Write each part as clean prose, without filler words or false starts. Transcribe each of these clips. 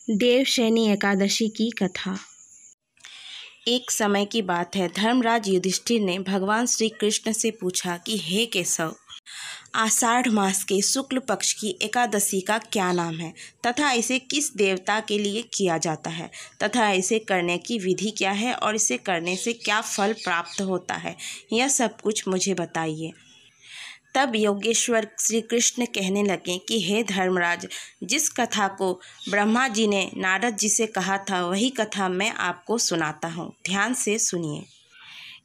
देवशयनी एकादशी की कथा। एक समय की बात है, धर्मराज युधिष्ठिर ने भगवान श्री कृष्ण से पूछा कि हे केशव, आषाढ़ मास के शुक्ल पक्ष की एकादशी का क्या नाम है तथा इसे किस देवता के लिए किया जाता है तथा इसे करने की विधि क्या है और इसे करने से क्या फल प्राप्त होता है, यह सब कुछ मुझे बताइए। तब योगेश्वर श्री कृष्ण कहने लगे कि हे धर्मराज, जिस कथा को ब्रह्मा जी ने नारद जी से कहा था वही कथा मैं आपको सुनाता हूँ, ध्यान से सुनिए।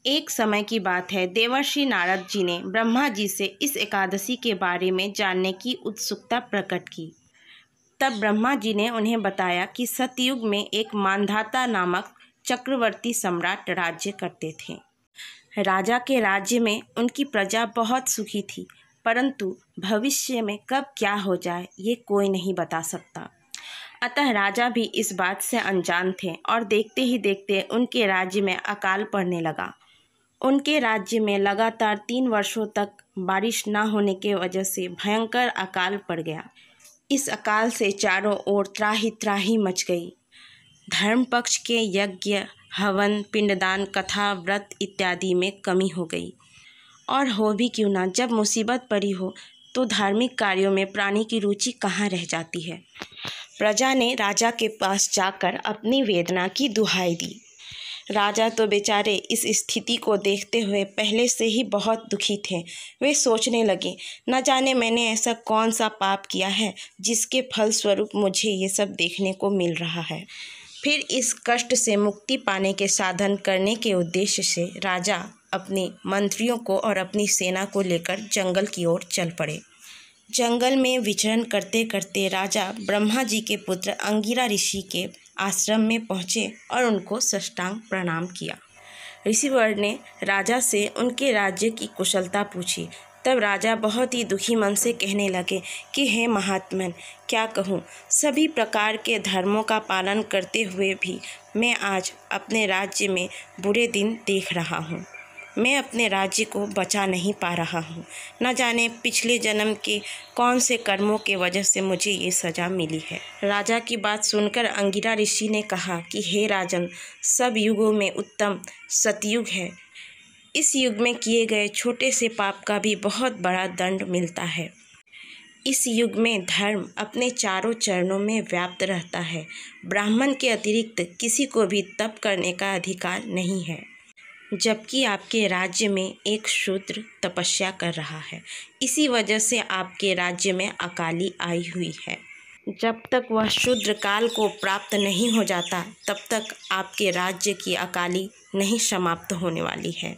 एक समय की बात है, देवर्षि नारद जी ने ब्रह्मा जी से इस एकादशी के बारे में जानने की उत्सुकता प्रकट की। तब ब्रह्मा जी ने उन्हें बताया कि सतयुग में एक मांधाता नामक चक्रवर्ती सम्राट राज्य करते थे। राजा के राज्य में उनकी प्रजा बहुत सुखी थी, परंतु भविष्य में कब क्या हो जाए ये कोई नहीं बता सकता। अतः राजा भी इस बात से अनजान थे और देखते ही देखते उनके राज्य में अकाल पड़ने लगा। उनके राज्य में लगातार 3 वर्षों तक बारिश न होने की वजह से भयंकर अकाल पड़ गया। इस अकाल से चारों ओर त्राही त्राही मच गई। धर्म पक्ष के यज्ञ, हवन, पिंडदान, कथा, व्रत इत्यादि में कमी हो गई। और हो भी क्यों ना, जब मुसीबत पड़ी हो तो धार्मिक कार्यों में प्राणी की रुचि कहाँ रह जाती है। प्रजा ने राजा के पास जाकर अपनी वेदना की दुहाई दी। राजा तो बेचारे इस स्थिति को देखते हुए पहले से ही बहुत दुखी थे। वे सोचने लगे, न जाने मैंने ऐसा कौन सा पाप किया है जिसके फलस्वरूप मुझे ये सब देखने को मिल रहा है। फिर इस कष्ट से मुक्ति पाने के साधन करने के उद्देश्य से राजा अपने मंत्रियों को और अपनी सेना को लेकर जंगल की ओर चल पड़े। जंगल में विचरण करते करते राजा ब्रह्मा जी के पुत्र अंगिरा ऋषि के आश्रम में पहुँचे और उनको साष्टांग प्रणाम किया। ऋषिवर ने राजा से उनके राज्य की कुशलता पूछी। तब राजा बहुत ही दुखी मन से कहने लगे कि हे महात्मन, क्या कहूँ, सभी प्रकार के धर्मों का पालन करते हुए भी मैं आज अपने राज्य में बुरे दिन देख रहा हूँ। मैं अपने राज्य को बचा नहीं पा रहा हूँ। न जाने पिछले जन्म के कौन से कर्मों के वजह से मुझे ये सज़ा मिली है। राजा की बात सुनकर अंगिरा ऋषि ने कहा कि हे राजन, सब युगों में उत्तम सतयुग है। इस युग में किए गए छोटे से पाप का भी बहुत बड़ा दंड मिलता है। इस युग में धर्म अपने चारों चरणों में व्याप्त रहता है। ब्राह्मण के अतिरिक्त किसी को भी तप करने का अधिकार नहीं है, जबकि आपके राज्य में एक शूद्र तपस्या कर रहा है। इसी वजह से आपके राज्य में अकाली आई हुई है। जब तक वह शूद्र काल को प्राप्त नहीं हो जाता, तब तक आपके राज्य की अकाली नहीं समाप्त होने वाली है।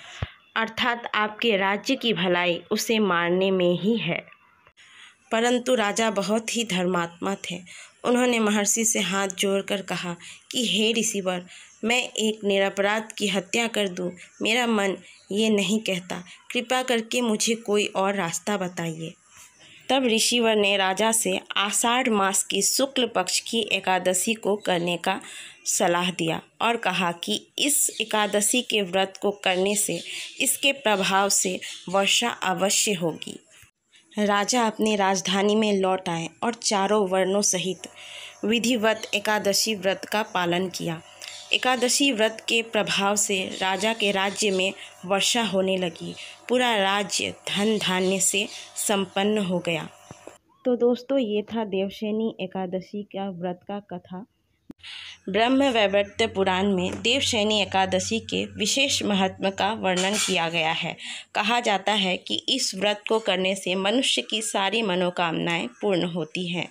अर्थात आपके राज्य की भलाई उसे मारने में ही है। परंतु राजा बहुत ही धर्मात्मा थे। उन्होंने महर्षि से हाथ जोड़कर कहा कि हे ऋषिवर, मैं एक निरपराध की हत्या कर दूं, मेरा मन ये नहीं कहता। कृपा करके मुझे कोई और रास्ता बताइए। तब ऋषिवर ने राजा से आषाढ़ मास की शुक्ल पक्ष की एकादशी को करने का सलाह दिया और कहा कि इस एकादशी के व्रत को करने से इसके प्रभाव से वर्षा अवश्य होगी। राजा अपनी राजधानी में लौट आए और चारों वर्णों सहित विधिवत एकादशी व्रत का पालन किया। एकादशी व्रत के प्रभाव से राजा के राज्य में वर्षा होने लगी। पूरा राज्य धन धान्य से संपन्न हो गया। तो दोस्तों, ये था देवशयनी एकादशी का व्रत का कथा। ब्रह्म वैवर्त पुराण में देवशयनी एकादशी के विशेष महत्व का वर्णन किया गया है। कहा जाता है कि इस व्रत को करने से मनुष्य की सारी मनोकामनाएं पूर्ण होती हैं।